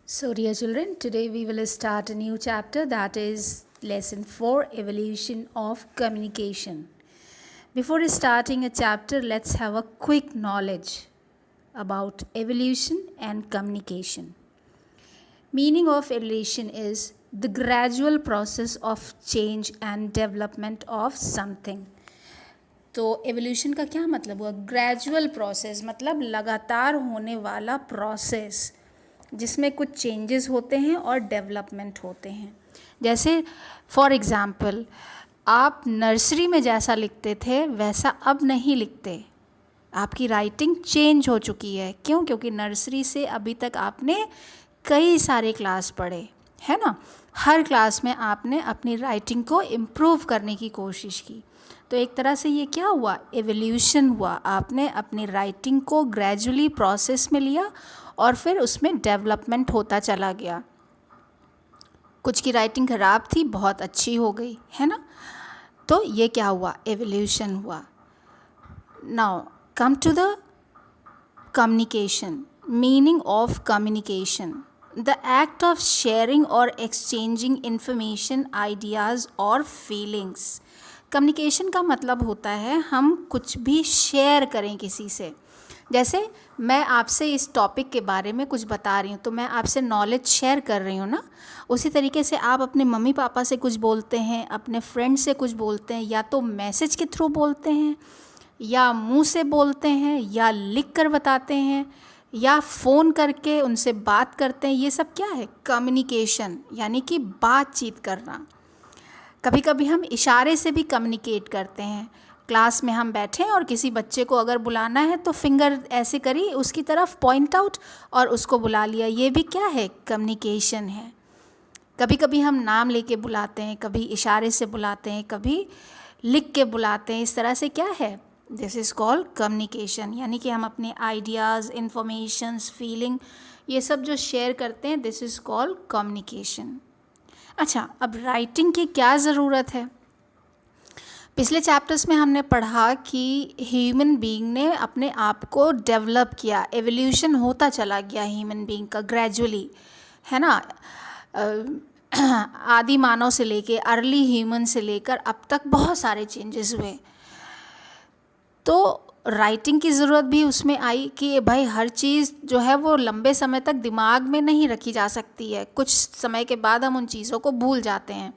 So, dear children, today we will start a new chapter, that is lesson 4, Evolution of Communication. Before starting a chapter, let's have a quick knowledge about evolution and communication. Meaning of evolution is the gradual process of change and development of something. तो evolution का क्या मतलब हुआ? Gradual process, मतलब लगातार होने वाला process जिसमें कुछ चेंजेस होते हैं और डेवलपमेंट होते हैं. जैसे फॉर एग्ज़ाम्पल, आप नर्सरी में जैसा लिखते थे वैसा अब नहीं लिखते. आपकी राइटिंग चेंज हो चुकी है. क्यों? क्योंकि नर्सरी से अभी तक आपने कई सारे क्लास पढ़े, है ना. हर क्लास में आपने अपनी राइटिंग को इम्प्रूव करने की कोशिश की. तो एक तरह से ये क्या हुआ? एवोल्यूशन हुआ. आपने अपनी राइटिंग को ग्रेजुअली प्रोसेस में लिया और फिर उसमें डेवलपमेंट होता चला गया. कुछ की राइटिंग ख़राब थी, बहुत अच्छी हो गई, है ना. तो ये क्या हुआ? एवोल्यूशन हुआ. Now come to the communication. Meaning of communication: the act of sharing और एक्सचेंजिंग इंफॉर्मेशन, आइडियाज़ और फीलिंग्स. कम्युनिकेशन का मतलब होता है हम कुछ भी शेयर करें किसी से. जैसे मैं आपसे इस टॉपिक के बारे में कुछ बता रही हूँ तो मैं आपसे नॉलेज शेयर कर रही हूँ ना. उसी तरीके से आप अपने मम्मी पापा से कुछ बोलते हैं, अपने फ्रेंड से कुछ बोलते हैं, या तो मैसेज के थ्रू बोलते हैं, या मुंह से बोलते हैं, या लिख कर बताते हैं, या फ़ोन करके उनसे बात करते हैं. ये सब क्या है? कम्युनिकेशन, यानी कि बातचीत करना. कभी कभी हम इशारे से भी कम्युनिकेट करते हैं. क्लास में हम बैठे हैं और किसी बच्चे को अगर बुलाना है तो फिंगर ऐसे करी, उसकी तरफ पॉइंट आउट और उसको बुला लिया. ये भी क्या है? कम्युनिकेशन है. कभी कभी हम नाम लेके बुलाते हैं, कभी इशारे से बुलाते हैं, कभी लिख के बुलाते हैं. इस तरह से क्या है? This is called communication. यानी कि हम अपने आइडियाज़, इन्फॉर्मेशंस, फीलिंग, ये सब जो शेयर करते हैं, दिस इज़ कॉल्ड कम्युनिकेशन. अच्छा, अब राइटिंग की क्या ज़रूरत है? पिछले चैप्टर्स में हमने पढ़ा कि ह्यूमन बीइंग ने अपने आप को डेवलप किया, एवोल्यूशन होता चला गया ह्यूमन बीइंग का ग्रेजुअली, है ना. आदि मानव से लेके, अर्ली ह्यूमन से लेकर अब तक बहुत सारे चेंजेस हुए. तो राइटिंग की ज़रूरत भी उसमें आई कि भाई हर चीज़ जो है वो लंबे समय तक दिमाग में नहीं रखी जा सकती है. कुछ समय के बाद हम उन चीज़ों को भूल जाते हैं.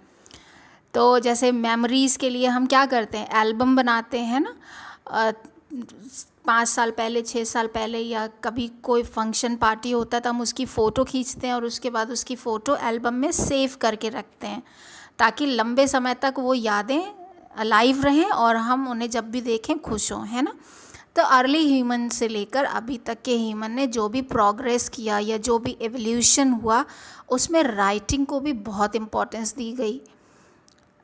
तो जैसे मेमोरीज़ के लिए हम क्या करते हैं? एल्बम बनाते हैं ना. 5 साल पहले, 6 साल पहले, या कभी कोई फंक्शन पार्टी होता है तो हम उसकी फ़ोटो खींचते हैं और उसके बाद उसकी फ़ोटो एल्बम में सेव करके रखते हैं ताकि लंबे समय तक वो यादें अलाइव रहें और हम उन्हें जब भी देखें खुश हों, है ना. तो अर्ली ह्यूमन से लेकर अभी तक के ह्यूमन ने जो भी प्रोग्रेस किया या जो भी एवोल्यूशन हुआ, उसमें राइटिंग को भी बहुत इम्पोर्टेंस दी गई.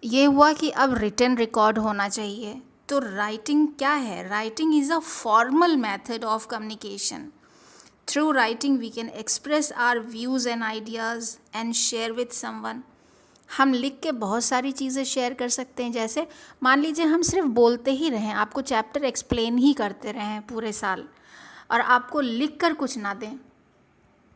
ये हुआ कि अब रिटन रिकॉर्ड होना चाहिए. तो राइटिंग क्या है? Writing is a formal method of communication. Through writing we can express our views and ideas and share with someone. हम लिख के बहुत सारी चीज़ें शेयर कर सकते हैं. जैसे मान लीजिए हम सिर्फ बोलते ही रहें, आपको चैप्टर एक्सप्लेन ही करते रहें पूरे साल, और आपको लिख कर कुछ ना दें,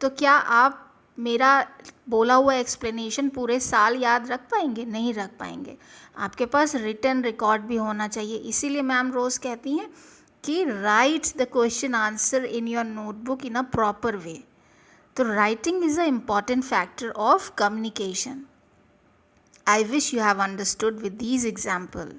तो क्या आप मेरा बोला हुआ एक्सप्लेनेशन पूरे साल याद रख पाएंगे? नहीं रख पाएंगे. आपके पास रिटन रिकॉर्ड भी होना चाहिए. इसीलिए मैम रोज़ कहती हैं कि write the question answer in your notebook in a proper way. तो writing is a important factor of communication. I wish you have understood with these examples.